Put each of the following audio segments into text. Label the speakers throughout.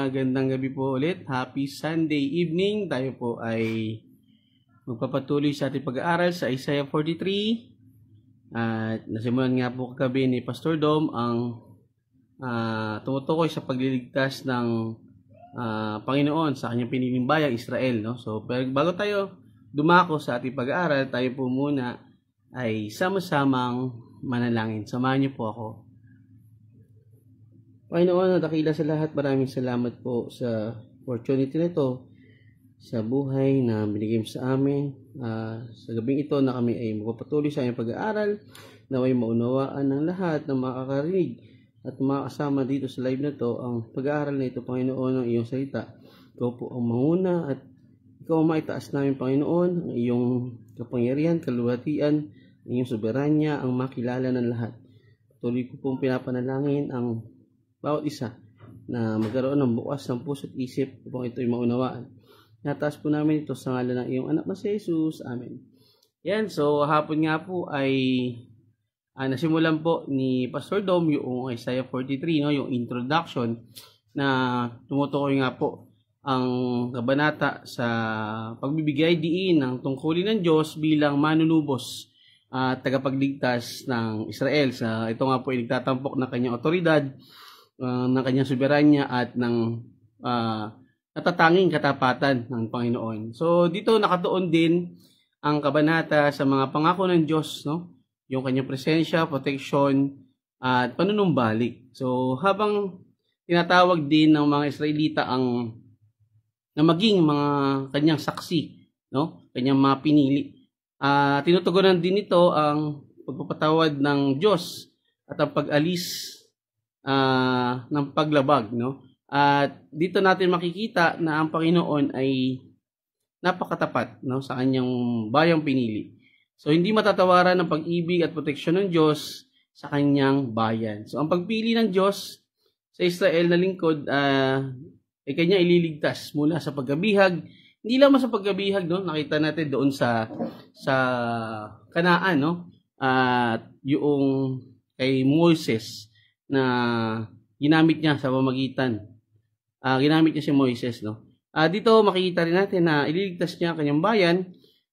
Speaker 1: magandang gabi po ulit. Happy Sunday evening. Tayo po ay magpapatuloy sa ating pag-aaral sa Isaiah 43. At nasimulan nga po kagabi ni Pastor Dom ang tumutukoy sa pagliligtas ng Panginoon sa kanyang piniling bayang Israel. No? So, pero bago tayo dumako sa ating pag-aaral, tayo po muna ay sama-samang manalangin. Samahan niyo po ako. Panginoon, dakila sa lahat, maraming salamat po sa opportunity na ito, sa buhay na binigay mo sa amin. Sa gabing ito na kami ay magpapatuloy sa aming pag-aaral, naway maunawaan ng lahat ng makakarinig at makakasama dito sa live na ito ang pag-aaral na ito, Panginoon, ng iyong salita. Ikaw po ang manguna at ikaw ang maitaas namin, Panginoon, ang iyong kapangyarihan, kaluwalhatian, ang iyong soberanya, ang makilala ng lahat. Tuloy ko pong pinapanalangin ang bawat isa na magkaroon ng bukas ng puso at isip upang ito'y maunawaan. Nataas po namin ito sa ngalan ng iyong anak na si Jesus. Amen. Yan, so hapon nga po ay nasimulan po ni Pastor Dom yung Isaiah 43, no, yung introduction na tumutukoy nga po ang kabanata sa pagbibigay diin ng tungkulin ng Diyos bilang manunubos at tagapagligtas ng Israel. Ito nga po ay nagtatampok ng kanyang otoridad, ng kanyang soberanya at ng natatanging katapatan ng Panginoon. So dito nakatuon din ang kabanata sa mga pangako ng Diyos, no? Yung kanyang presensya, protection at panunumbalik. So habang tinatawag din ng mga Israelita na maging mga kanyang saksi, no? Kanyang mga pinili. Tinutugunan din ito ang pagpapatawad ng Diyos at ang pag-alis ng paglabag, no? At dito natin makikita na ang Panginoon ay napakatapat, no, sa kanyang bayang pinili. So hindi matatawaran ang pag-ibig at proteksyon ng Diyos sa kanyang bayan. So ang pagpili ng Diyos sa Israel na lingkod ay kanya ililigtas mula sa pagkabihag. Hindi lamang sa pagkabihag, no? Nakita natin doon sa Kanaan, no? At yung kay Moses na ginamit niya sa pamagitan. Ginamit niya si Moises, no? Dito makikita rin natin na ililigtas niya ang kanyang bayan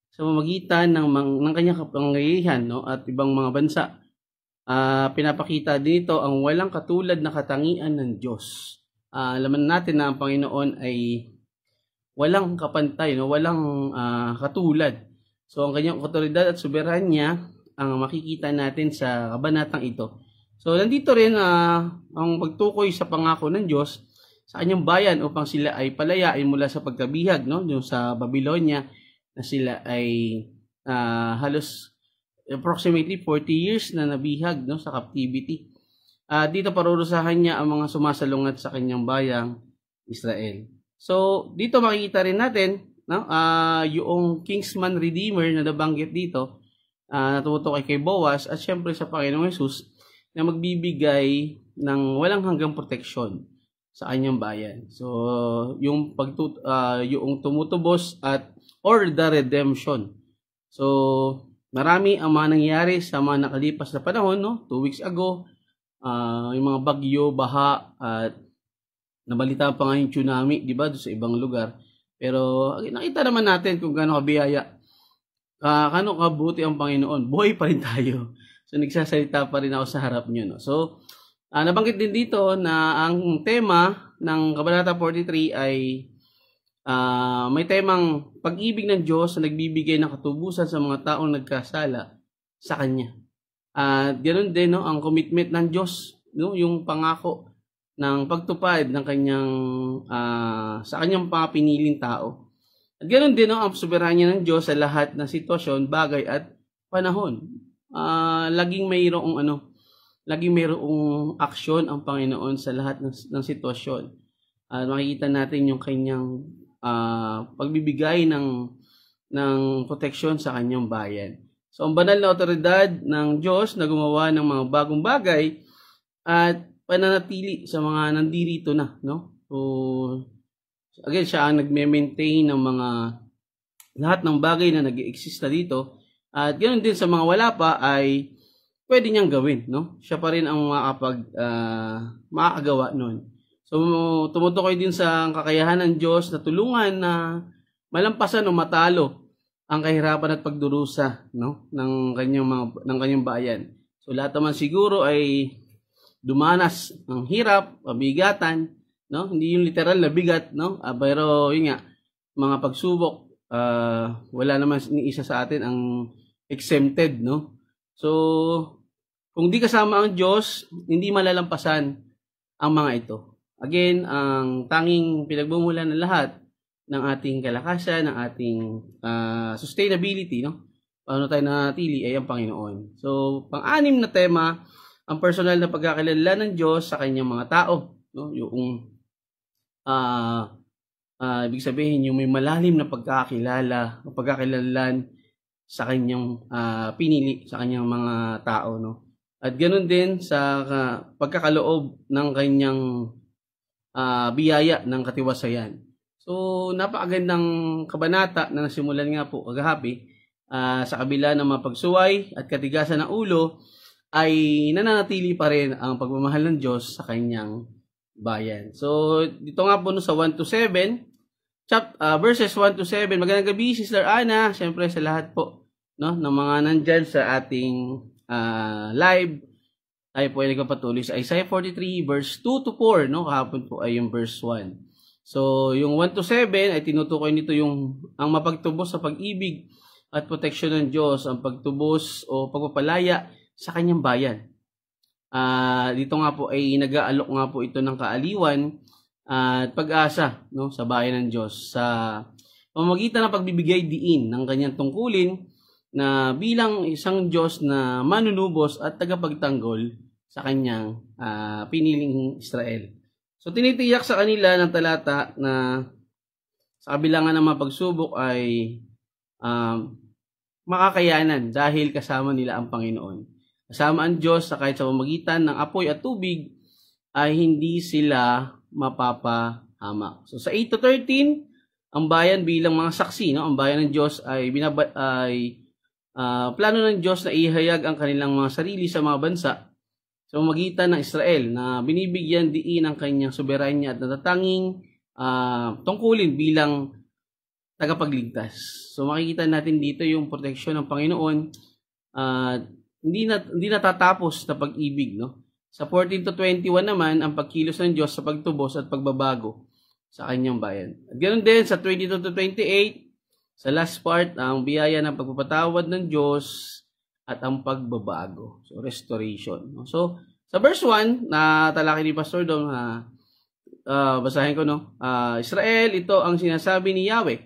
Speaker 1: sa pamagitan ng kanyang kapangyarihan, no? At ibang mga bansa. Pinapakita dito ang walang katulad na katangian ng Diyos. Alaman natin na ang Panginoon ay walang kapantay, no? Walang katulad. So ang kanyang otoridad at soberanya ang makikita natin sa kabanatang ito. So, nandito rin ang pagtukoy sa pangako ng Diyos sa kanyang bayan upang sila ay palayain mula sa pagkabihag, no? Yung sa Babylonia na sila ay halos approximately 40 years na nabihag, no, sa captivity. Dito parurusahan niya ang mga sumasalungat sa kanyang bayang Israel. So, dito makikita rin natin, no, yung Kingsman Redeemer na nabanggit dito, na tumutukoy kay Boaz at syempre sa Panginoong Jesus na magbibigay ng walang hanggang proteksyon sa kanyang bayan. So, yung yung tumutubos or the redemption. So, marami ang mga nangyari sa mga nakalipas na panahon, no? 2 weeks ago, yung mga bagyo, baha, at nabalita pa nga yung tsunami, di ba, doon sa ibang lugar. Pero nakita naman natin kung gaano kabiyaya, gaano kabuti ang Panginoon. Buhay pa rin tayo. So, nagsasalita pa rin ako sa harap nyo, no? So, nabanggit din dito na ang tema ng Kabanata 43 ay may temang pag-ibig ng Diyos na nagbibigay ng katubusan sa mga taong nagkasala sa Kanya. At ganoon din, no, ang commitment ng Diyos, no, yung pangako ng pagtupad ng kanyang sa kanyang mga piniling tao. At ganoon din, no, ang soberanya ng Diyos sa lahat ng sitwasyon, bagay at panahon. Laging mayroong aksyon ang Panginoon sa lahat ng sitwasyon. Makikita natin yung kanyang pagbibigay ng proteksyon sa kanyang bayan. So ang banal na otoridad ng Diyos na gumawa ng mga bagong bagay at pananatili sa mga nandirito na, no? So again, siya ang nagme-maintain ng mga lahat ng bagay na nag-exist na dito. At ganoon din sa mga wala pa ay pwede niyang gawin, no? Siya pa rin ang makakagawa nun. So, tumutukoy din sa kakayahan ng Diyos na tulungan na malampasan o matalo ang kahirapan at pagdurusa, no, ng kanyang bayan. So, lahat naman siguro ay dumanas ng hirap, pabigatan, no? Hindi yung literal na bigat, no? Pero yun nga, mga pagsubok, wala naman ni isa sa atin ang exempted, no? So, kung di kasama ang Diyos, hindi malalampasan ang mga ito. Again, ang tanging pinagbumulan ng lahat ng ating kalakasan, ng ating sustainability, no? Paano tayo nanatili ay ang Panginoon. So, pang-anim na tema, ang personal na pagkakilala ng Diyos sa kanyang mga tao, no? Yung ibig sabihin yung may malalim na pagkakakilalan sa kanyang pinili sa kanyang mga tao, no? At ganoon din sa pagkakaloob ng kanyang biyaya ng katiwasayan. So, napakagandang kabanata na nasimulan nga po kagabi, sa kabila ng mga pagsuway at katigasan ng ulo, ay nananatili pa rin ang pagmamahal ng Diyos sa kanyang bayan. So, dito nga po no, sa 1 to 7, verses 1 to 7. Magandang gabi, Sister Ana. Siyempre sa lahat po, no, ng mga nandyan sa ating live, tayo po ay nagpapatuloy sa Isaiah 43 verse 2 to 4, no? Kahapon po ay yung verse 1. So, yung 1 to 7 ay tinutukoy nito yung ang mapagtubos sa pag-ibig at proteksyon ng Diyos, ang pagtubos o pagpapalaya sa kanyang bayan. Dito nga po ay nag-aalok nga po ito ng kaaliwan at pag-asa, no, sa bayan ng Diyos sa pamamagitan ng pagbibigay diin ng kanyang tungkulin na bilang isang Diyos na manunubos at tagapagtanggol sa kanyang piniling Israel. So, tinitiyak sa kanila ng talata na sa kabilangan ng mga pagsubok ay makakayanan dahil kasama nila ang Panginoon. Kasama ang Diyos sa kahit sa pamamagitan ng apoy at tubig ay hindi sila mapapahamak. So, sa 8 to 13, ang bayan bilang mga saksi, no? Ang bayan ng Diyos ay plano ng Diyos na ihayag ang kanilang mga sarili sa mga bansa sa pamamagitan ng Israel na binibigyan diin ang kanyang soberanya at natatanging tungkulin bilang tagapagligtas. So makikita natin dito yung proteksyon ng Panginoon, hindi natatapos na pag-ibig, no? Sa 14 to 21 naman, ang pagkilos ng Diyos sa pagtubos at pagbabago sa kanyang bayan. At ganoon din sa 22 to 28, sa last part, ang biyaya ng pagpapatawad ng Diyos at ang pagbabago. So, restoration. So, sa verse 1, na talaki ni Pastor Dom, basahin ko, no? Israel, ito ang sinasabi ni Yahweh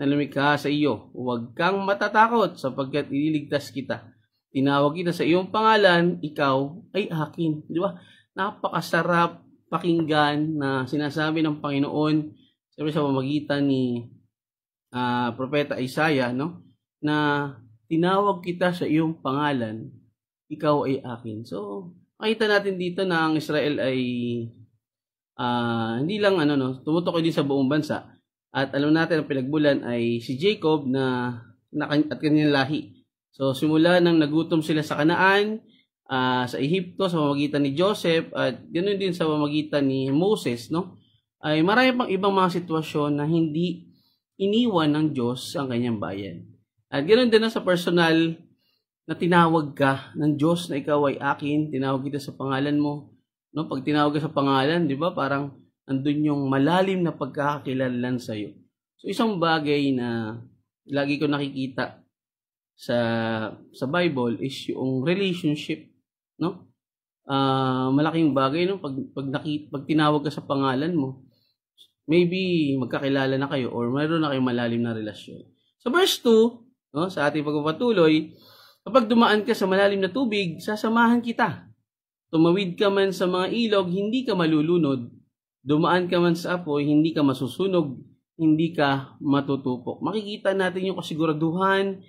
Speaker 1: na lumikha sa iyo. Huwag kang matatakot sapagkat ililigtas kita. Tinawag kita sa iyong pangalan, ikaw ay akin. Di ba? Napakasarap pakinggan na sinasabi ng Panginoon sa pamamagitan ni Propeta Isaiah, no, na tinawag kita sa iyong pangalan, ikaw ay akin. So, makita natin dito na ang Israel ay hindi lang tumutukoy din sa buong bansa. At alam natin ang pinagbulan ay si Jacob at kanyang lahi. So, simula nang nagutom sila sa Kanaan, sa Ehipto sa pamamagitan ni Joseph at ganoon din sa pamamagitan ni Moses, no, ay marami pang ibang mga sitwasyon na hindi iniwan ng Diyos ang kanyang bayan. At ganoon din sa personal na tinawag ka ng Diyos na ikaw ay akin, tinawag kita sa pangalan mo. No? Pag tinawag ka sa pangalan, di ba, parang andun yung malalim na pagkakakilanlan sa iyo. So isang bagay na lagi ko nakikita sa Bible is yung relationship, no? Malaking bagay, no, pag tinawag ka sa pangalan mo, maybe magkakilala na kayo or mayroon na kayong malalim na relasyon. Sa verse 2, no, sa ating pagpapatuloy, kapag dumaan ka sa malalim na tubig, sasamahan kita. Tumawid ka man sa mga ilog, hindi ka malulunod. Dumaan ka man sa apoy, hindi ka masusunog, hindi ka matutupok. Makikita natin yung kasiguraduhan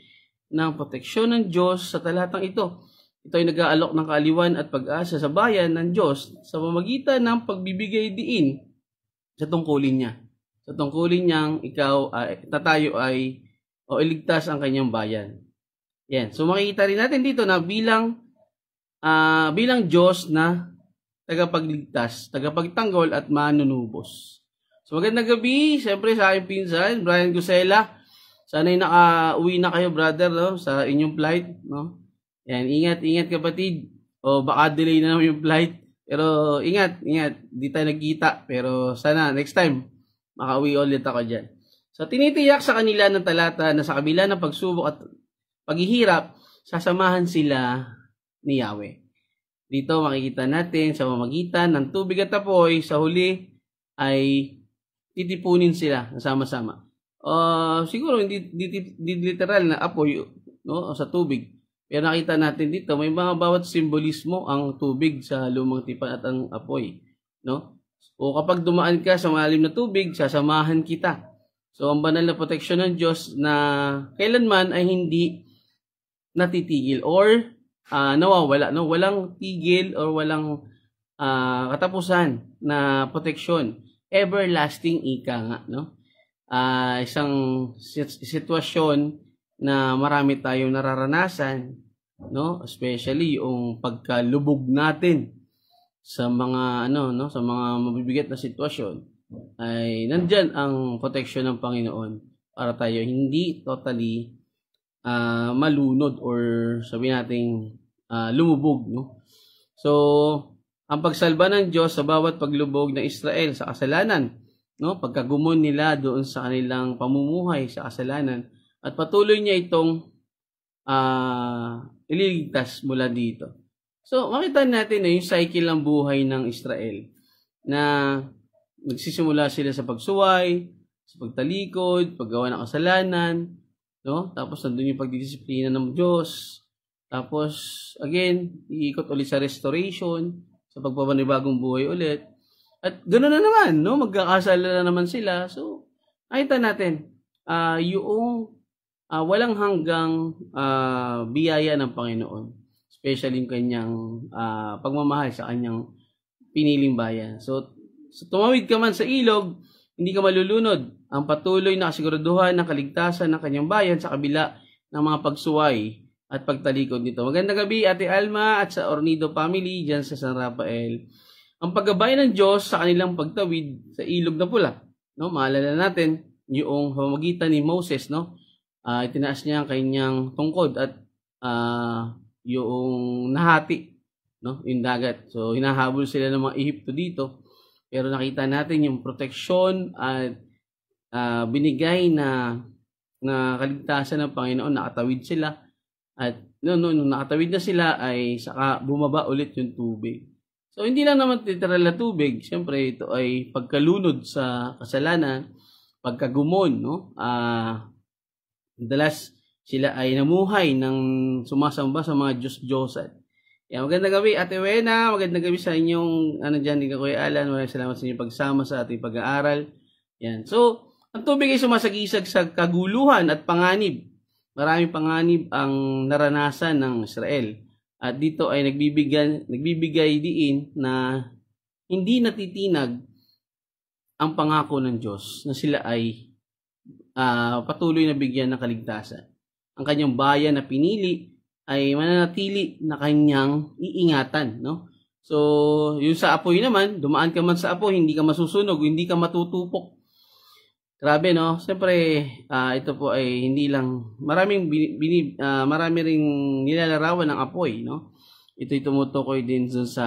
Speaker 1: ng proteksyon ng Diyos sa talatang ito. Ito ay nag-aalok ng kaaliwan at pag-asa sa bayan ng Diyos sa pamamagitan ng pagbibigay diin sa tungkulin niya. Sa tungkulin niyang tayo ay iligtas ang kanyang bayan. Yan. So makikita rin natin dito na bilang Diyos na tagapagligtas, tagapagtanggol at manunubos. So magandang gabi, siyempre sa aking pinsan, Brian Gusela. Sana'y naka-uwi na kayo, brother, no, sa inyong flight, no. Yan, ingat kapatid. O baka delay na naman yung flight. Pero ingat, di tayo nagkita. Pero sana next time makauwi ulit ako dyan. So tinitiyak sa kanila ng talata na sa kabila ng pagsubok at paghihirap, sasamahan sila ni Yahweh. Dito makikita natin sa pamamagitan ng tubig at apoy, sa huli ay titipunin sila sama-sama. Siguro hindi literal na apoy, no, sa tubig. Pero nakita natin dito, may mga bawat simbolismo ang tubig sa lumang tipan at ang apoy, no? O kapag dumaan ka sa malalim na tubig, sasamahan kita. So ang banal na proteksyon ng Diyos na kailanman ay hindi natitigil or nawawala, no? Walang tigil or walang katapusan na proteksyon. Everlasting ika nga, no? Isang sitwasyon na marami tayong nararanasan, no? Especially yung pagkalubog natin sa mga sa mga mabibigat na sitwasyon, ay nandiyan ang proteksyon ng Panginoon para tayo hindi totally malunod or sabi nating lumubog, no? So, ang pagsalba ng Diyos sa bawat paglubog ng Israel sa kasalanan, no? Pagkagumon nila doon sa kanilang pamumuhay sa kasalanan, at patuloy niya itong ililigtas mula dito. So, makita natin na yung cycle ng buhay ng Israel na nagsisimula sila sa pagsuway, sa pagtalikod, paggawa ng kasalanan, no? Tapos nandun yung pagdidisiplina ng Diyos. Tapos, again, iikot ulit sa restoration, sa pagpapanibagong buhay ulit. At ganoon na naman, no? Magkakasala na naman sila. So, nakita natin, yung walang hanggang biyaya ng Panginoon, especially yung kanyang pagmamahal sa kanyang piniling bayan. So tumawid ka man sa ilog, hindi ka malulunod. Ang patuloy na kasiguraduhan ng kaligtasan ng kanyang bayan sa kabila ng mga pagsuway at pagtalikod nito. Magandang gabi, Ate Alma at sa Ornido family dyan sa San Rafael. Ang paggabay ng Diyos sa kanilang pagtawid sa ilog na pula, no? Maalala natin yung pamamagitan ni Moses, no? Itinaas niya ang kanyang tungkod at yung nahati, no, yung dagat. So hinahabol sila ng mga Ehipto dito, pero nakita natin yung proteksyon at binigay na kaligtasan ng Panginoon. Nakatawid sila at nung nakatawid na sila ay saka bumaba ulit yung tubig. So hindi lang naman literal na tubig, siyempre ito ay pagkalunod sa kasalanan, pagkagumon, no? Madalas sila ay namuhay ng sumasamba sa mga Diyos-Diyosan. Yan, magandang gabi, Ate Wena. Magandang gabi sa inyong dyan, Kuya Alan. Maraming salamat sa inyong pagsama sa ating pag-aaral. Yan. So, ang tubig ay sumasagisag sa kaguluhan at panganib. Maraming panganib ang naranasan ng Israel. At dito ay nagbibigay diin na hindi natitinag ang pangako ng Diyos na sila ay patuloy na bigyan ng kaligtasan. Ang kanyang bayan na pinili ay mananatili na kanyang iingatan, no? So, yung sa apoy naman, dumaan ka man sa apoy, hindi ka masusunog, hindi ka matutupok. Grabe, no? Siyempre, ito po ay hindi lang, marami ring nilalarawan ng apoy, no? Ito'y tumutukoy din sa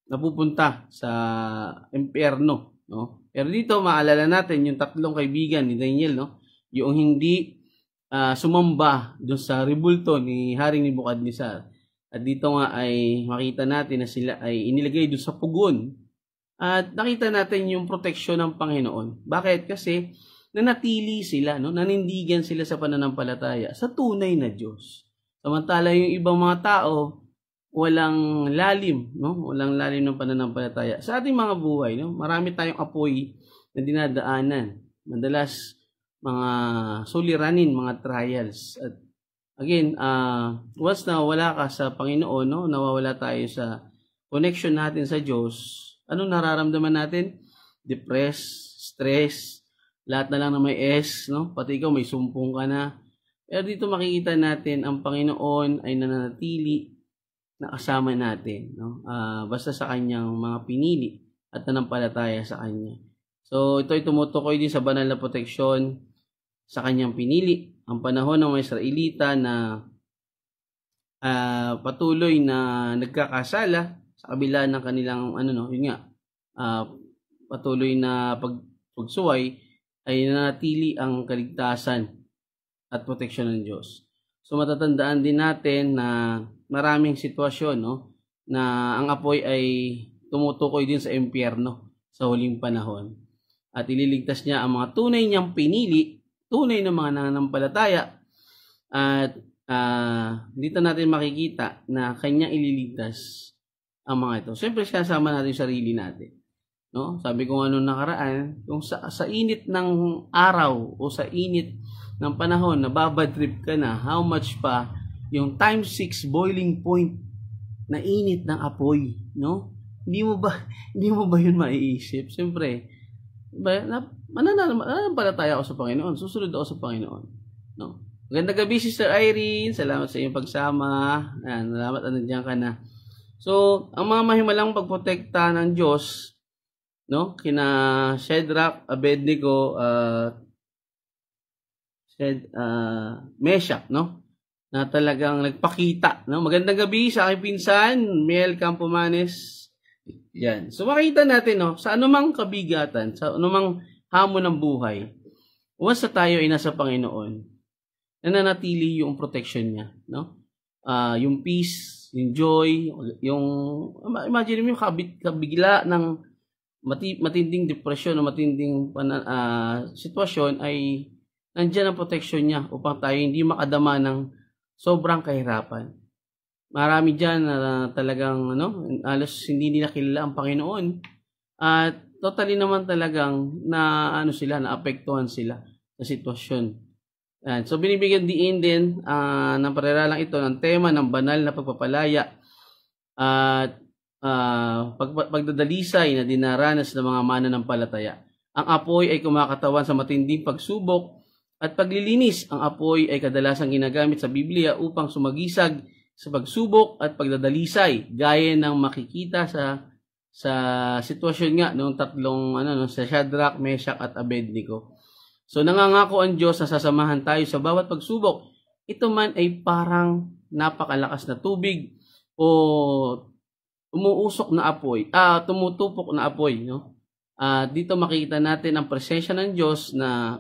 Speaker 1: napupunta sa impyerno, no? Pero dito maalala natin yung tatlong kaibigan ni Daniel, no? Yung hindi sumamba doon sa rebulto ni Haring Nebukadnezar. At dito nga ay makita natin na sila ay inilagay doon sa pugon. At nakita natin yung proteksyon ng Panginoon. Bakit? Kasi nanatili sila, no? Nanindigan sila sa pananampalataya sa tunay na Diyos. Samantala yung ibang mga tao, walang lalim, no? Walang lalim ng pananampalataya. Sa ating mga buhay, no? Marami tayong apoy na dinadaanan. Madalas mga suliranin, mga trials. At again, once na wala ka sa Panginoon, no? Nawawala tayo sa connection natin sa Diyos, anong nararamdaman natin? Depressed, stress, lahat na lang na may S, no? Pati ikaw may sumpong ka na. Pero dito makikita natin ang Panginoon ay nananatili na kasama natin, no? Basta sa kanyang mga pinili at nanampalataya sa kanya. So, ito ay tumutukoy din sa banal na proteksyon sa kanyang pinili. Ang panahon ng mga Israelita na patuloy na nagkakasala sa kabila ng kanilang patuloy na pagsuway, ay nanatili ang kaligtasan at proteksyon ng Diyos. So matatandaan din natin na maraming sitwasyon, no, na ang apoy ay tumutukoy din sa impyerno sa huling panahon. At ililigtas niya ang mga tunay niyang pinili, tunay na mga nananampalataya, at dito natin makikita na kanyang ililigtas ang mga ito. Siyempre, sinasama natin yung sarili natin. No? Sabi ko nga nung nakaraan, kung sa init ng araw o sa init ng panahon, nababad trip ka na, how much pa yung times 6 boiling point na init ng apoy, no? Hindi mo ba yun maiisip? Siyempre, mananampalataya ako sa Panginoon, susunod ako sa Panginoon, no? Magandang gabi, Sister Irene. Salamat sa iyong pagsama. Ayan, salamat na nandiyan ka na. So, ang mga mahimalang pagprotekta ng Diyos, no, kina Shadrach, Abednego, Meshach, no, na talagang nagpakita, no. Magandang gabi sa aking pinsan, Mel Campomanes. Yan. So makita natin, no, sa anumang kabigatan, sa anumang hamon ng buhay, once tayo ay nasa Panginoon, nananatili yung protection niya, no? Yung peace, yung joy, yung imagine mo yung kabigla ng matinding depression o matinding sitwasyon, ay nandiyan ang protection niya upang tayo hindi makadama ng sobrang kahirapan. Marami diyan na talagang alos hindi nila kilala ang Panginoon, at totally naman talagang naapektuhan sila sa sitwasyon. So binibigyan din ng pareralang ito ng tema ng banal na pagpapalaya at pagdadalisay na dinaranas ng mga mananampalataya. Ang apoy ay kumakatawan sa matinding pagsubok at paglilinis. Ang apoy ay kadalasang ginagamit sa Biblia upang sumagisag sa pagsubok at pagdadalisay, gaya ng makikita sa sitwasyon nga nung tatlong sa Shadrach, Meshach at Abednego. So nangangako ang Diyos na sasamahan tayo sa bawat pagsubok. Ito man ay parang napakalakas na tubig o umuusok na apoy, tumutupok na apoy, no? Dito makikita natin ang presensya ng Diyos na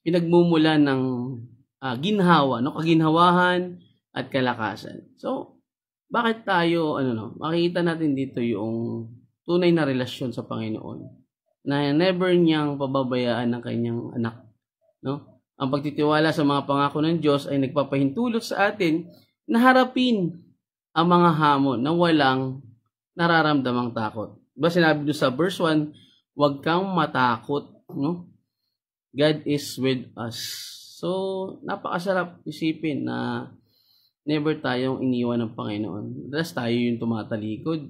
Speaker 1: pinagmumulan ng ginhawa, no? Kaginhawahan at kalakasan. So, bakit tayo, makikita natin dito yung tunay na relasyon sa Panginoon, na never niyang pababayaan ng kanyang anak, no? Ang pagtitiwala sa mga pangako ng Diyos ay nagpapahintulot sa atin na harapin ang mga hamon na walang nararamdamang takot. Diba sinabi doon sa verse 1, huwag kang matakot, no? God is with us. So, napakasarap isipin na never tayong iniwan ng Panginoon. Dalas tayo yung tumatalikod.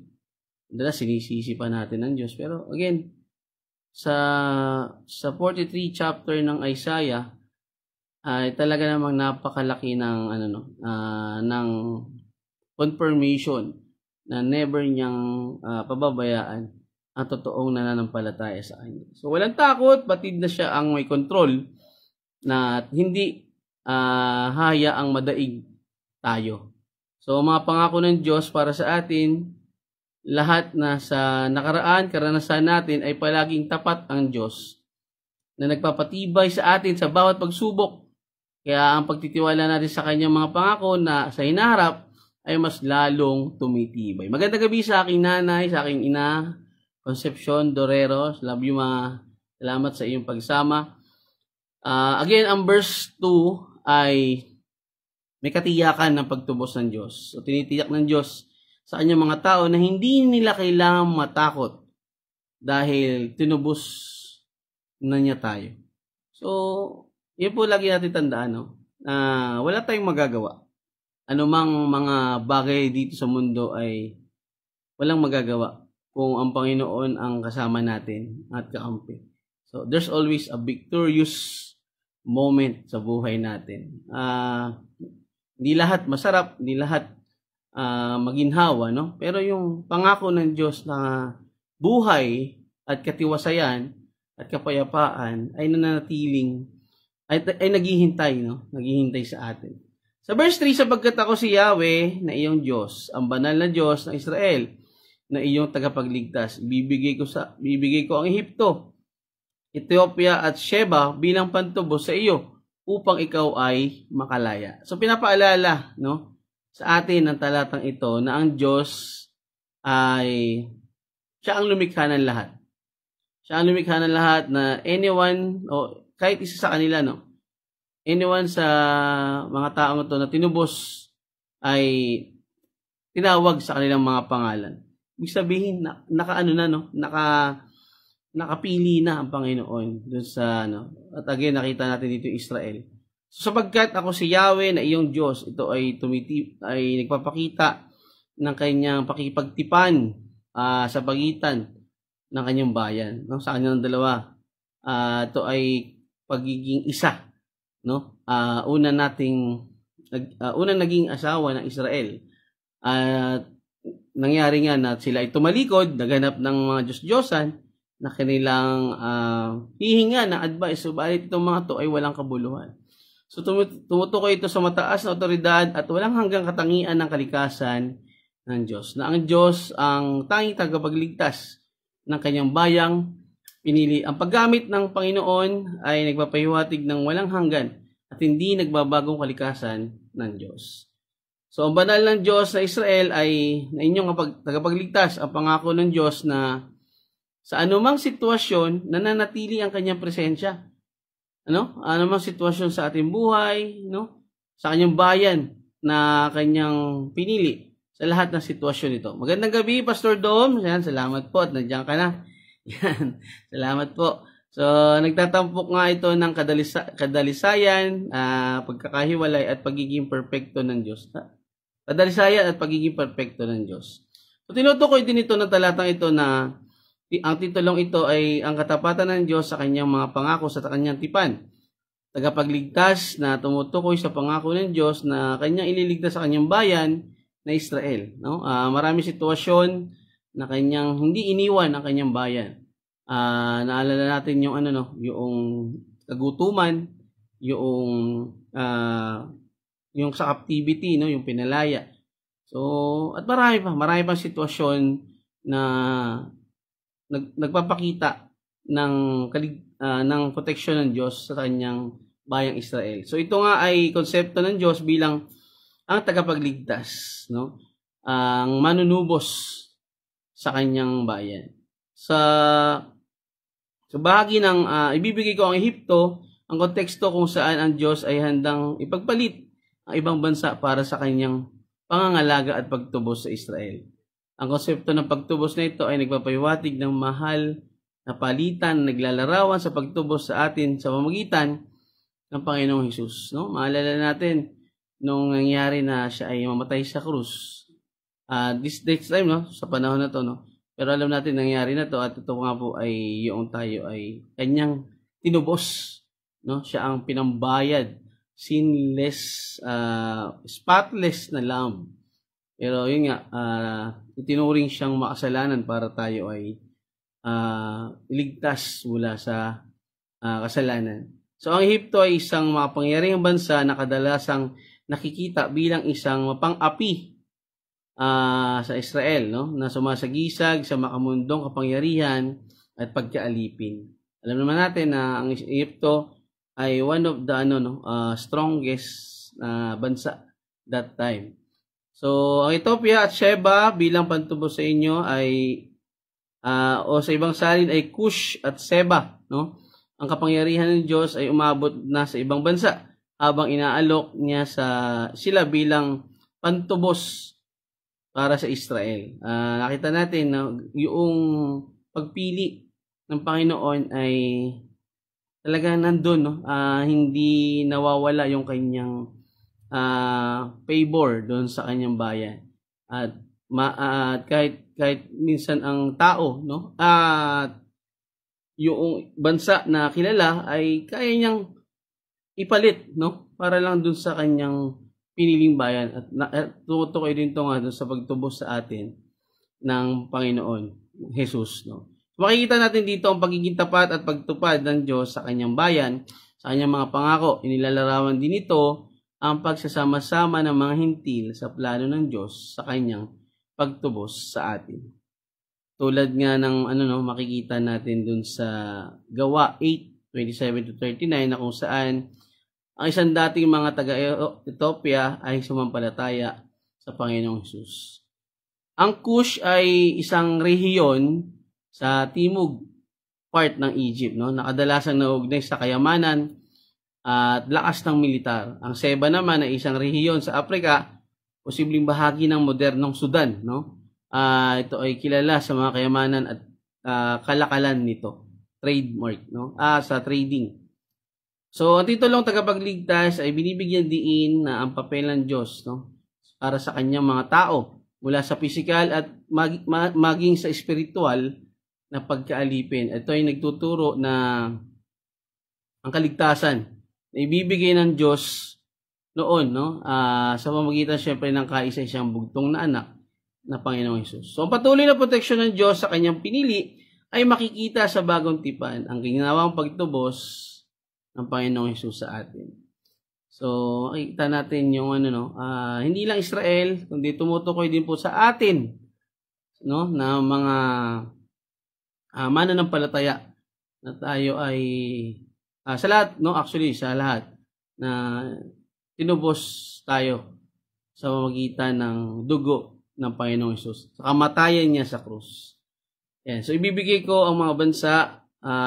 Speaker 1: Dalas sinisisi pa natin ng Diyos. Pero again, sa 43 chapter ng Isaiah ay talaga namang napakalaki ng ng confirmation na never niyang pababayaan ang totoong nananampalataya sa Kanya. So walang takot, batid na siya ang may control na hindi hayaang madaig tayo. So mga pangako ng Diyos para sa atin, lahat na sa nakaraan, karanasan natin ay palaging tapat ang Diyos na nagpapatibay sa atin sa bawat pagsubok. Kaya ang pagtitiwala natin sa kanyang mga pangako na sa hinaharap ay mas lalong tumitibay. Magandang gabi sa aking nanay, sa aking ina, Concepcion Doreros. Love you, ma. Salamat sa iyong pagsama. Again, ang verse 2 ay may katiyakan ng pagtubos ng Diyos. So tinitiyak ng Diyos sa kanyang mga tao na hindi nila kailangang matakot dahil tinubos na niya tayo. So, yun po lagi natin tandaan, no? Wala tayong magagawa. Anumang mga bagay dito sa mundo ay walang magagawa kung ang Panginoon ang kasama natin at kakampi. So, there's always a victorious moment sa buhay natin. Hindi lahat masarap, hindi lahat maginhawa, no? Pero yung pangako ng Diyos na buhay at katiwasayan at kapayapaan ay nananatiling ay naghihintay, no? Naghihintay sa atin. Sa verse 3, sapagkat ako si Yahweh na iyong Diyos, ang banal na Diyos ng Israel, na iyong tagapagligtas. Bibigay ko ang Ehipto, Ethiopia at Sheba bilang pantubos sa iyo upang ikaw ay makalaya. So pinapaalala, no, sa atin ng talatang ito na ang Diyos ay siya ang lumikha ng lahat. Siya ang lumikha ng lahat na anyone o kahit isa sa kanila, no, anyone sa mga taong ito na tinubos ay tinawag sa kanilang mga pangalan. Ibig sabihin, nakapili na ang Panginoon dun sa, at again, nakita natin dito Israel. So, sapagkat ako si Yahweh na iyong Diyos, ito ay nagpapakita ng kanyang pakipagtipan sa pagitan ng kanyang bayan, no? Sa kanyang dalawa. Ito ay pagiging isa, no? Unang naging asawa ng Israel. Nangyari nga na sila ay tumalikod, naghanap ng mga Diyos-Diyosan na kanilang hihinga ng advice. Subalit itong mga to ay walang kabuluhan. So tumutukoy ito sa mataas na otoridad at walang hanggang katangian ng kalikasan ng Diyos. Na ang Diyos ang tanging tagapagligtas ng kanyang bayang pinili. Ang paggamit ng Panginoon ay nagpapahiwatig ng walang hanggan at hindi nagbabagong kalikasan ng Diyos. So, ang banal ng Diyos na Israel ay na inyong tagapagligtas, ang pangako ng Diyos na sa anumang sitwasyon, nananatili ang kanyang presensya. Anumang sitwasyon sa ating buhay, sa kanyang bayan na kanyang pinili sa lahat ng sitwasyon ito. Magandang gabi, Pastor Dom. Yan, salamat po at nandiyan ka na. Yan, salamat po. So, nagtatampok nga ito ng kadalisayan, pagkakahiwalay at pagiging perpekto ng Diyos. Kadalisayan at pagiging perpekto ng Diyos. So, tinutukoy din ito ng talatang ito na ang titulong ito ay ang katapatan ng Diyos sa kanyang mga pangako sa kanyang tipan. Tagapagligtas na tumutukoy sa pangako ng Diyos na kanyang ililigtas sa kanyang bayan na Israel. Marami sitwasyon na kanyang hindi iniwan ang kanyang bayan. Naalala natin yung yung kagutuman, yung sa captivity, yung pinalaya. So, at marami pang sitwasyon na nagpapakita ng proteksyon ng Diyos sa kanyang bayang Israel. So, ito nga ay konsepto ng Diyos bilang ang tagapagligtas, ang manunubos sa kanyang bayan. Sa bahagi ng ibibigay ko ang Ehipto, ang konteksto kung saan ang Diyos ay handang ipagpalit ang ibang bansa para sa kanyang pangangalaga at pagtubos sa Israel. Ang konsepto ng pagtubos na ito ay nagpapahiwatig ng mahal na palitan, naglalarawan sa pagtubos sa atin sa pamamagitan ng Panginoong Hesus. Maalala natin nung nangyari na siya ay mamatay sa krus. This time, sa panahon na to, pero alam natin nangyari na to at ito nga po ay yung tayo ay kanyang tinubos. Siya ang pinambayad, sinless, spotless na lamb. Pero yun nga, itinuring siyang makasalanan para tayo ay iligtas mula sa kasalanan. So ang Ehipto ay isang makapangyarihang bansa na kadalasang nakikita bilang isang mapang-api sa Israel, na sumasagisag sa makamundong kapangyarihan at pagkaalipin. Alam naman natin na ang Ehipto ay one of the strongest bansa that time. So, ang Ethiopia at Sheba bilang pantubos sa inyo ay o sa ibang salin ay Cush at Seba, Ang kapangyarihan ng Diyos ay umabot na sa ibang bansa habang inaalok niya sila bilang pantubos para sa Israel. Nakita natin na yung pagpili ng Panginoon ay talagang nandun, hindi nawawala yung kanyang favor doon sa kanyang bayan. At kahit minsan ang tao, at yung bansa na kilala ay kaya niyang ipalit, para lang doon sa kanyang piniling bayan at tumutukoy din ito nga sa pagtubos sa atin ng Panginoon Jesus, no? Makikita natin dito ang pagiging tapat at pagtupad ng Diyos sa kanyang bayan, sa kanyang mga pangako. Inilalarawan din ito ang pagsasama-sama ng mga hintil sa plano ng Diyos sa kanyang pagtubos sa atin. Tulad nga ng makikita natin dun sa Gawa 8:27-39 na kung saan ang isang dating mga taga-Ethiopia ay sumampalataya sa Panginoong Hesus. Ang Cush ay isang rehiyon sa timog part ng Egypt, no? Nakadalasang nauugnay sa kayamanan at lakas ng militar. Ang Seba naman ay isang rehiyon sa Africa, posibleng bahagi ng modernong Sudan, no? Ito ay kilala sa mga kayamanan at kalakalan nito, trademark, no? Sa trading. So, ang titulong tagapagligtas ay binibigyan diin na ang papel ng Diyos, no? Para sa kanyang mga tao, mula sa pisikal at maging sa espiritual na pagkaalipin. Ito ay nagtuturo na ang kaligtasan na ibibigay ng Diyos noon, no? Sa pamamagitan syempre ng kaisa-isang bugtong na anak na Panginoong Hesus. So, ang patuloy na proteksyon ng Diyos sa kanyang pinili ay makikita sa bagong tipan, ang ginawang pagtubos ng Panginoong Hesus sa atin. So, makikita natin yung hindi lang Israel, kundi tumutukoy din po sa atin, no, na mga mananampalataya na tayo ay sa lahat, no, actually sa lahat na tinubos tayo sa pamamagitan ng dugo ng Panginoong Hesus, sa kamatayan niya sa krus. Yan. So, ibibigay ko ang mga bansa,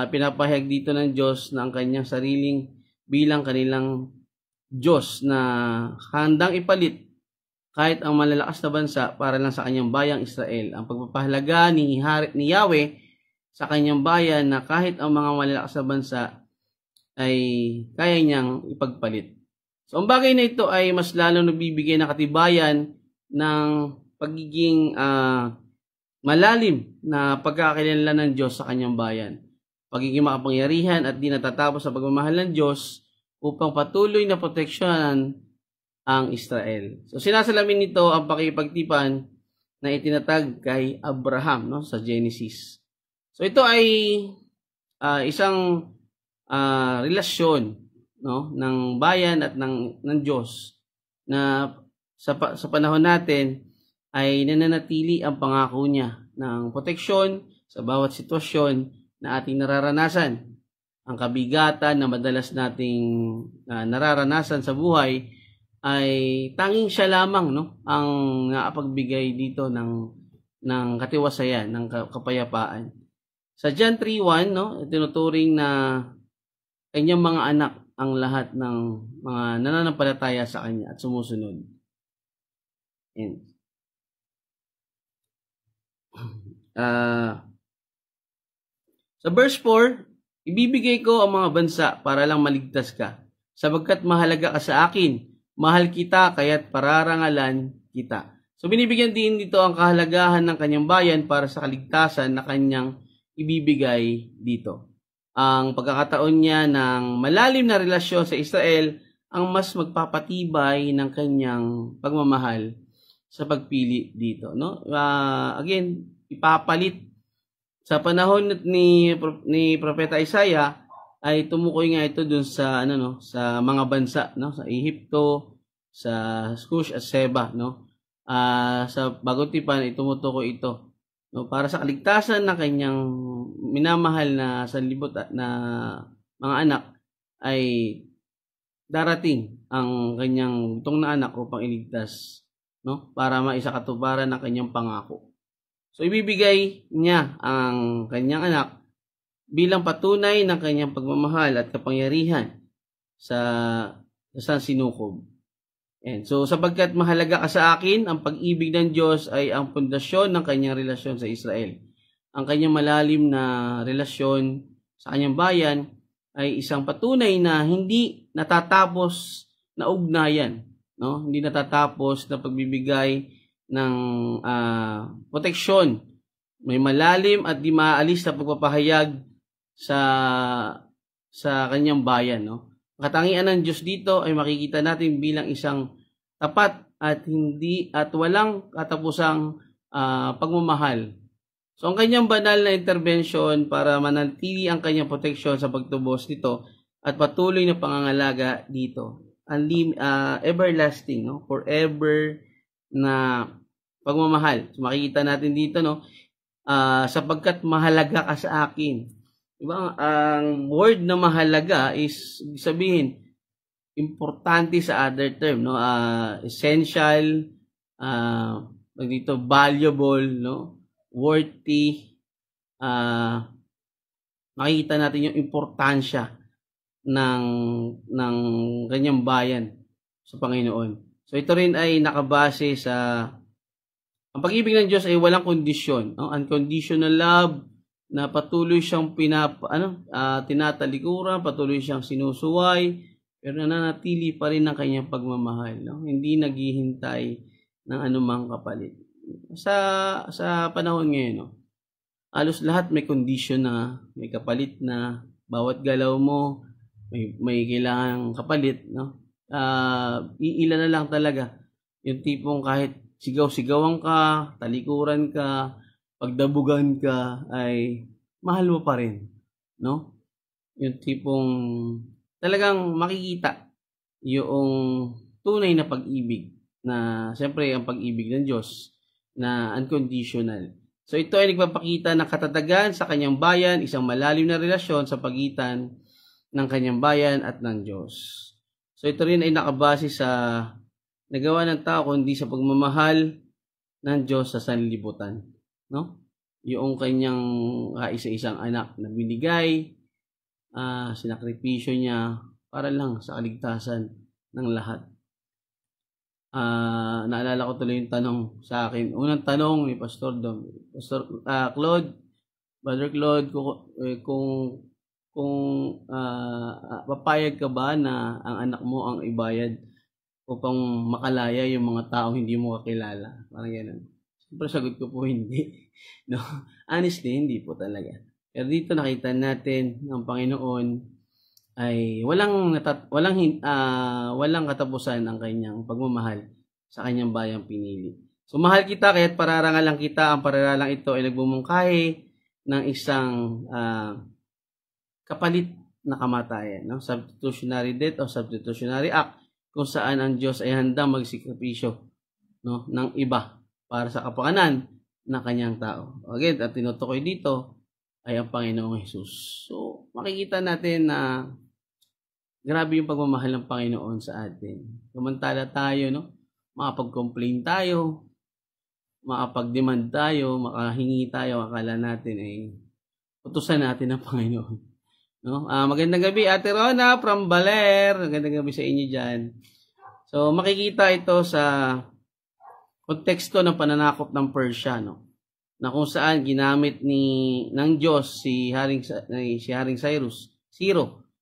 Speaker 1: pinapahayag dito ng Diyos na ang kanyang sariling bilang kanilang Diyos na handang ipalit kahit ang malalakas na bansa para lang sa kanyang bayang Israel. Ang pagpapahalaga ni Yahweh sa kanyang bayan na kahit ang mga malalakas na bansa ay kaya niyang ipagpalit. So, ang bagay na ito ay mas lalo nagbibigay ng katibayan ng pagiging malalim na pagkakakilanlan ng Diyos sa kanyang bayan. Pagiging makapangyarihan at di natatapos sa pagmamahal ng Diyos upang patuloy na proteksyonan ang Israel. So, sinasalamin nito ang pakipagtipan na itinatag kay Abraham, no, sa Genesis. So, ito ay isang relasyon, no, ng bayan at ng Diyos na sa panahon natin ay nananatili ang pangako niya ng proteksyon sa bawat sitwasyon na ating nararanasan. Ang kabigatan na madalas nating nararanasan sa buhay ay tanging siya lamang, no, ang nakapagbigay dito ng katiwasayan, ng kapayapaan. Sa John 3:1, no, tinuturing na kanyang mga anak ang lahat ng mga nananampalataya sa kanya at sumusunod. And sa verse 4, ibibigay ko ang mga bansa para lang maligtas ka, sapagkat mahalaga ka sa akin, mahal kita kaya't pararangalan kita. So, binibigyan din dito ang kahalagahan ng kanyang bayan para sa kaligtasan na kanyang ibibigay dito. Ang pagkakataon niya ng malalim na relasyon sa Israel ang mas magpapatibay ng kanyang pagmamahal sa pagpili dito, no? Again, ipapalit sa panahon ni Propeta Isaiah ay tumukoy nga ito dun sa sa mga bansa, no, sa Ehipto, sa Cush at Seba, no. Sa bagong tipan ay tumutukoy ito, no, para sa kaligtasan ng kanyang minamahal na sanlibot na mga anak ay darating ang kanyang butong na anak upang iligtas, no, para maisakatuparan ng kanyang pangako. So, ibibigay niya ang kanyang anak bilang patunay ng kanyang pagmamahal at kapangyarihan sa sinukob. And so, sapagkat mahalaga ka sa akin, ang pag-ibig ng Diyos ay ang pundasyon ng kanyang relasyon sa Israel. Ang kanyang malalim na relasyon sa kanyang bayan ay isang patunay na hindi natatapos na ugnayan, no? Hindi natatapos na pagbibigay ng proteksyon. May malalim at di maalis na pagpapahayag sa kanyang bayan, no? Katangian ng Diyos dito ay makikita natin bilang isang tapat at walang katapusang pagmamahal. So ang kanyang banal na intervention para manatili ang kanyang proteksyon sa pagtubos nito at patuloy na pangangalaga dito. Everlasting, no? Forever na pagmamahal. So, makikita natin dito, no? Sapagkat mahalaga ka sa akin. Diba? Ang word na mahalaga is sabihin importante sa other term, no? Essential, dito valuable, no? Worthy. Makikita natin yung importansya ng kanyang bayan sa Panginoon. So ito rin ay nakabase sa ang pag-ibig ng Diyos ay walang kondisyon, no? Unconditional love na patuloy siyang tinatalikuran, patuloy siyang sinusuway, pero nananatili pa rin ang kanyang pagmamahal, no? Hindi naghihintay ng anumang kapalit. Sa panahon ngayon, no? Halos lahat may condition na, may kapalit na, bawat galaw mo may kailangang kapalit, no? Iilan na lang talaga yung tipong kahit sigaw-sigawan ka, talikuran ka, pagdabugan ka, ay mahal mo pa rin, no? Yung tipong talagang makikita yung tunay na pag-ibig na siyempre ang pag-ibig ng Diyos na unconditional. So ito ay nagpapakita ng katatagan sa kanyang bayan, isang malalim na relasyon sa pagitan ng kanyang bayan at ng Diyos. So ito rin ay nakabase sa nagawa ng tao kundi sa pagmamahal ng Diyos sa sanlibutan, no? Yung kanyang kaisa-isang anak na binigay, sinakripisyo niya para lang sa kaligtasan ng lahat. Naalala ko tuloy yung tanong sa akin. Unang tanong ni Pastor Claude, Brother Claude, kung papayag ka ba na ang anak mo ang ibayad upang makalaya yung mga taong hindi mo kakilala? Parang ganun. Siyempre sagot ko po hindi. No? Honestly, hindi po talaga. Pero dito nakita natin ng Panginoon ay walang katapusan ang kanyang pagmamahal sa kanyang bayang pinili. So mahal kita kaya't pararangalan kita. Ang pararangalang ito ay nagbumungkahi ng isang kapalit na kamatayan, no? Substitutionary death o substitutionary act kung saan ang Diyos ay handang magsikripisyo, no, ng iba para sa kapakanan ng kanyang tao. Again, at tinutukoy dito ay ang Panginoong Hesus. So makikita natin na grabe yung pagmamahal ng Panginoon sa atin. Samantala tayo, no, makapag-complain tayo, makapag-demand tayo, makahingi tayo, akala natin ay utusan natin ng Panginoon. No? Magandang gabi, Ate Rona from Baler. Magandang gabi sa inyo dyan. So, makikita ito sa konteksto ng pananakop ng Persia, no? Na kung saan ginamit ng Diyos si Haring Cyrus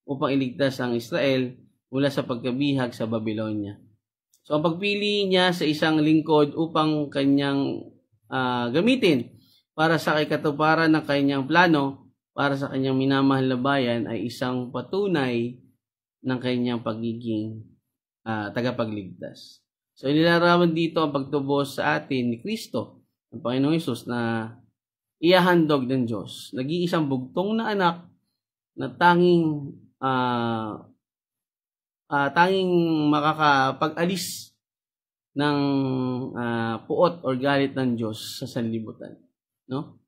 Speaker 1: upang iligtas ang Israel mula sa pagkabihag sa Babylonia. So, ang pagpili niya sa isang lingkod upang kanyang gamitin para sa katuparan ng kanyang plano para sa kanyang minamahal na bayan ay isang patunay ng kanyang pagiging tagapagligtas. So, inilarawan dito ang pagtubos sa atin ni Kristo, ang Panginoong Hesus, na ihahandog ng Diyos. Nag-iisang bugtong na anak na tanging makakapag-alis ng puot or galit ng Diyos sa sanlibutan, no?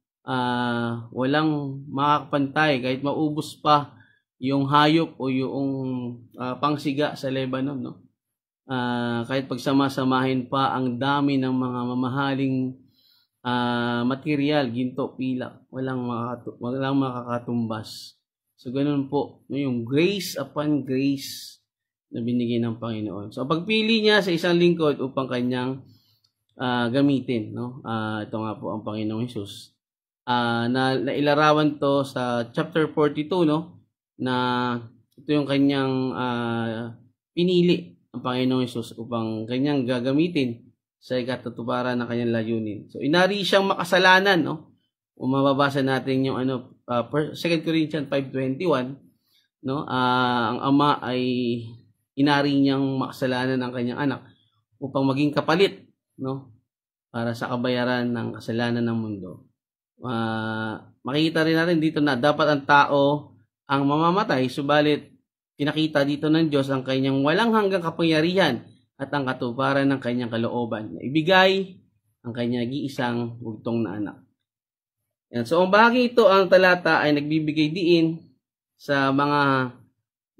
Speaker 1: Walang makakapantay kahit maubos pa yung hayop o yung pangsiga sa Lebanon, no? Kahit pagsama-samahin pa ang dami ng mga mamahaling material, ginto, pilak, walang makakatumbas. So ganoon po, yung grace upon grace na binigay ng Panginoon. So pagpili niya sa isang lingkod upang kanyang gamitin, no? Ito nga po ang Panginoong Hesus. Na ilarawan to sa chapter 42, no, na ito yung kanyang pinili ang Panginoong Hesus upang kanyang gagamitin sa ikatutuparan ng kanyang layunin. So inari siyang makasalanan, no? Kung mababasa natin yung 2 Corinthians 5:21, no, ang ama ay inari niyang makasalanan ng kanyang anak upang maging kapalit, no, para sa kabayaran ng kasalanan ng mundo. Makikita rin natin dito na dapat ang tao ang mamamatay, subalit pinakita dito ng Diyos ang kanyang walang hanggang kapangyarihan at ang katuparan ng kanyang kalooban na ibigay ang kanyang nag-iisang bugtong na anak. Yan. So, ang bahagi ito, ang talata ay nagbibigay diin sa mga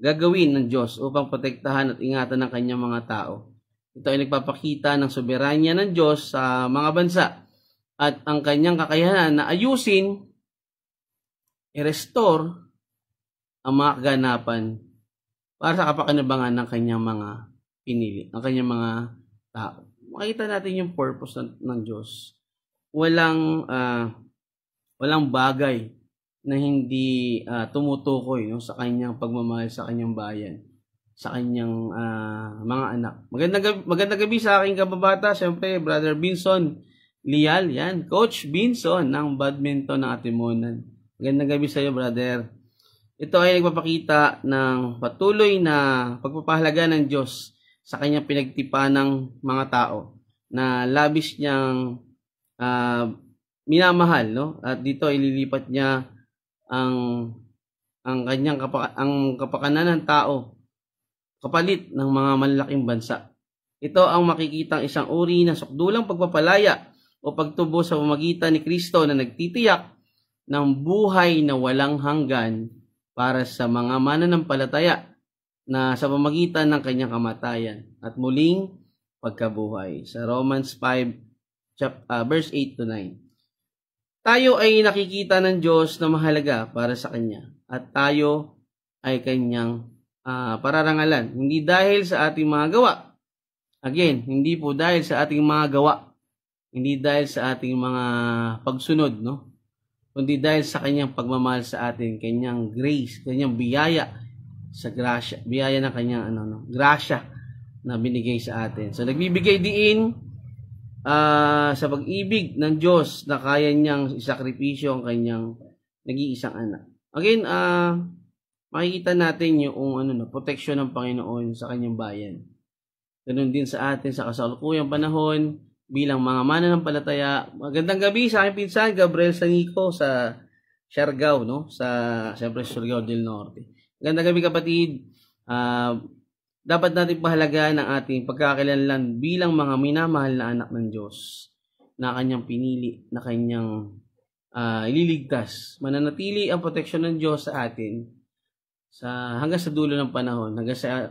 Speaker 1: gagawin ng Diyos upang protektahan at ingatan ng kanyang mga tao. Ito ay nagpapakita ng soberanya ng Diyos sa mga bansa at ang kanyang kakayahan na ayusin, i-restore ang mga kaganapan para sa kapakinabangan ng kanyang mga pinili, ng kanyang mga tao. Makita natin yung purpose ng Diyos. Walang bagay na hindi tumutukoy, no, sa kanyang pagmamahal sa kanyang bayan, sa kanyang mga anak. Magandang gabi sa aking kababata, siyempre Brother Binson Lial, yan, Coach Binson ng badminton ng Atimonan. Magandang gabi sa iyo, brother. Ito ay nagpapakita ng patuloy na pagpapahalaga ng Diyos sa kanyang pinagtipa ng mga tao na labis niyang minamahal, no? At dito ililipat niya ang kanyang kapakanan ng tao kapalit ng mga malalaking bansa. Ito ang makikitang isang uri ng sukdulang pagpapalaya o pagtubo sa pamamagitan ni Kristo na nagtitiyak ng buhay na walang hanggan para sa mga mananampalataya na sa pamamagitan ng kanyang kamatayan at muling pagkabuhay. Sa Romans 5, verse 8 to 9. Tayo ay nakikita ng Diyos na mahalaga para sa Kanya at tayo ay Kanyang pararangalan. Hindi dahil sa ating mga gawa. Again, hindi po dahil sa ating mga gawa. Hindi dahil sa ating mga pagsunod, no? Kundi dahil sa kanyang pagmamahal sa atin, kanyang grace, kanyang biyaya sa grasya, biyaya ng kanyang grasya na binigay sa atin. So nagbibigay diin sa pag-ibig ng Diyos na kaya niyang isakripisyo ang kanyang nag-iisang anak. Again, makikita natin yung protection ng Panginoon sa kanyang bayan. Ganun din sa atin sa kasalukuyang panahon bilang mga mananampalataya. Magandang gabi sa aking pinsan, Gabriel Sanico sa Siargao, no? Siyempre, Surigao del Norte. Magandang gabi, kapatid. Dapat natin pahalagaan ang ating pagkakakilanlan bilang mga minamahal na anak ng Diyos na kanyang pinili, na kanyang ililigtas. Mananatili ang proteksyon ng Diyos sa atin hanggang sa dulo ng panahon,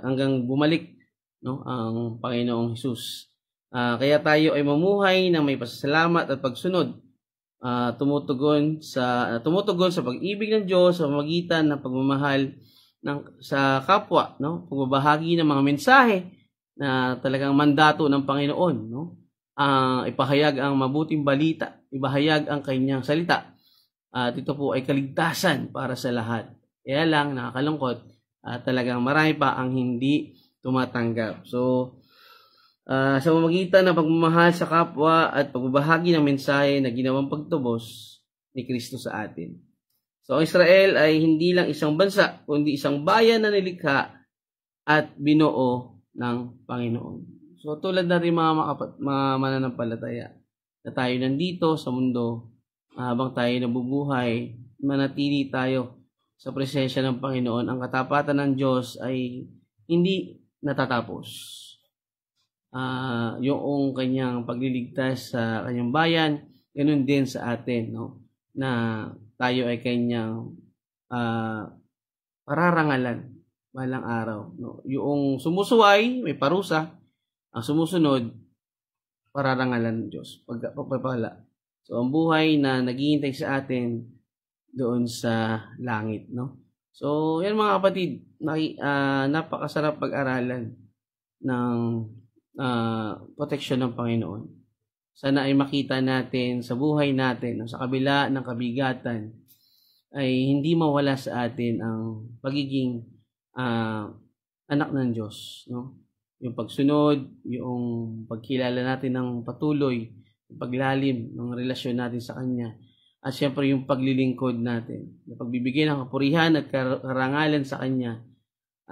Speaker 1: hanggang bumalik, no, ang Panginoong Hesus. Kaya tayo ay mamuhay na may pasasalamat at pagsunod, tumutugon sa pag-ibig ng Diyos sa pamamagitan ng pagmamahal sa kapwa, no? Pagbabahagi ng mga mensahe na talagang mandato ng Panginoon, no? Ipahayag ang mabuting balita, ibahayag ang kanyang salita. At ito po ay kaligtasan para sa lahat. Kaya lang nakakalungkot, talagang marami pa ang hindi tumatanggap. So sa pamamagitan ng pagmamahal sa kapwa at pagbabahagi ng mensahe na ginawang pagtubos ni Kristo sa atin. So, ang Israel ay hindi lang isang bansa, kundi isang bayan na nilikha at binuo ng Panginoon. So, tulad na rin mga mananampalataya na tayo nandito sa mundo, habang tayo nabubuhay, manatili tayo sa presensya ng Panginoon. Ang katapatan ng Diyos ay hindi natatapos. Yung kanyang pagliligtas sa kanyang bayan, ganoon din sa atin, no? Na tayo ay kanyang pararangalan balang araw, no? Yung sumusuway, may parusa, ang sumusunod, pararangalan ng Diyos, pagpapala. So, ang buhay na naghihintay sa atin doon sa langit, no? So, yan mga kapatid, napakasarap pag-aralan ng protection ng Panginoon. Sana ay makita natin sa buhay natin, sa kabila ng kabigatan, ay hindi mawala sa atin ang pagiging anak ng Diyos, no? Yung pagsunod, yung pagkilala natin ng patuloy, yung paglalim ng relasyon natin sa Kanya, at syempre yung paglilingkod natin, yung pagbibigay ng kapurihan at karangalan sa Kanya,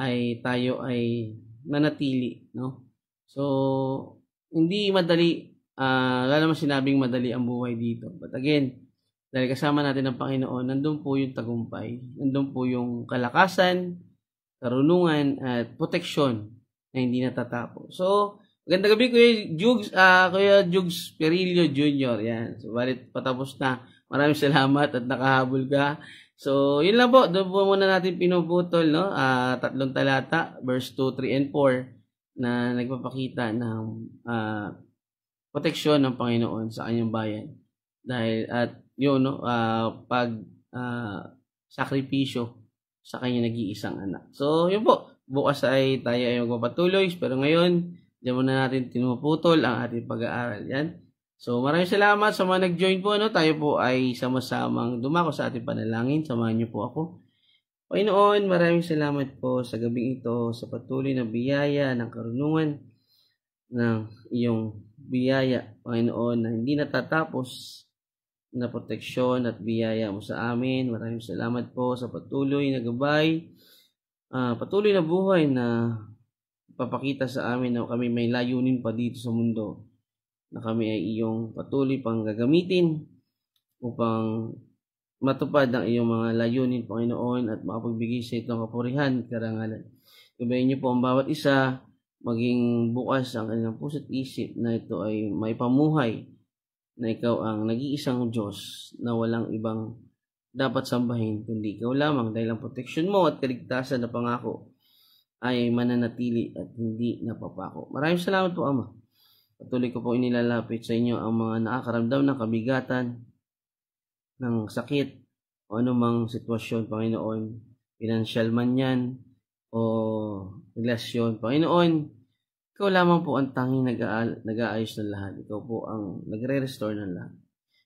Speaker 1: ay tayo ay manatili, no? So, hindi madali, wala naman sinabing madali ang buhay dito. But again, dahil kasama natin ang Panginoon, nandun po yung tagumpay, nandun po yung kalakasan, karunungan, at proteksyon na hindi natatapos. So, magandang gabi Kuya Jugs Perillo Jr. Yan. So, balit patapos na. Maraming salamat at nakahabol ka. So, yun lang po. Doon po muna natin pinuputol, no? 3 talata, verse 2, 3, and 4 na nagpapakita ng proteksyon ng Panginoon sa kanyang bayan. Dahil at yun, no, pag sakripisyo sa kanyang nag-iisang anak. So, yun po. Bukas ay tayo ay magpapatuloy. Pero ngayon, diyan muna natin tinuputol ang ating pag-aaral. Yan. So, maraming salamat sa mga nag-join po. No? Tayo po ay sama-samang dumako sa ating panalangin. Samahan niyo po ako. Panginoon, maraming salamat po sa gabing ito, sa patuloy na biyaya ng karunungan ng iyong biyaya, Panginoon, na hindi natatapos na proteksyon at biyaya mo sa amin. Maraming salamat po sa patuloy na gabay, patuloy na buhay na papakita sa amin na kami may layunin pa dito sa mundo, na kami ay iyong patuloy pang gagamitin upang matupad ang iyong mga layunin, Panginoon, at makapagbigay sa itong kapurihan, karangalan. Gabayin niyo po ang bawat isa, maging bukas ang kanilang puso't isip na ito ay may pamuhay, na ikaw ang nag-iisang Diyos na walang ibang dapat sambahin kundi ikaw lamang, dahil ang proteksyon mo at kaligtasan na pangako ay mananatili at hindi napapako. Maraming salamat po, Ama. Patuloy ko po inilalapit sa inyo ang mga nakakaramdam ng kabigatan, ng sakit, o anumang sitwasyon, Panginoon, financial man yan, o relasyon, Panginoon, ikaw lamang po ang tanging nag-aayos ng lahat. Ikaw po ang nagre-restore ng lahat.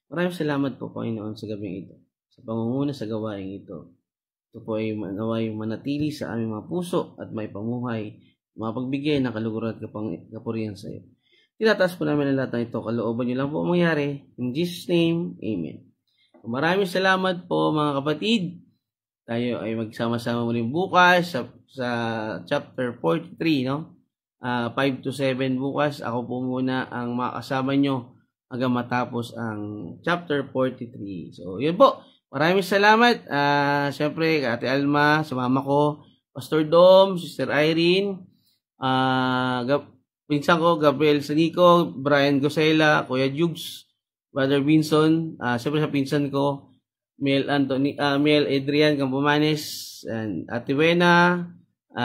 Speaker 1: Maraming salamat po, Panginoon, sa gabing ito, sa pangunguna sa gawain ito. Ito po ay manaway manatili sa aming mga puso at may pamuhay, mapagbigay ng kaluguran at kapurihan sa iyo. Tinataas po namin ang lahat ng ito. Kalooban niyo lang po ang mangyari. In Jesus' name, Amen. Maraming salamat po mga kapatid. Tayo ay magsama-sama muli bukas sa chapter 43, no? 5 to 7 bukas. Ako po muna ang makasama nyo hanggang matapos ang chapter 43. So, yun po. Maraming salamat. Siyempre, Ate Alma, sa mama ko, Pastor Dom, Sister Irene, pinsan ko, Gabriel Sanico, Brian Gosela, Kuya Jugs, Brother Vinson, siyempre sa pinsan ko, Mel Adrian Campomanes, and Ate Wena,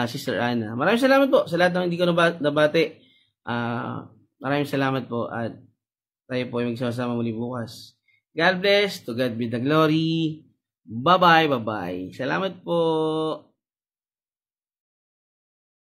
Speaker 1: Sister Ana. Maraming salamat po sa lahat ng hindi ko nabati. Maraming salamat po at tayo po ay magsama-sama muli bukas. God bless. To God be the glory. Bye-bye. Bye-bye. Salamat po.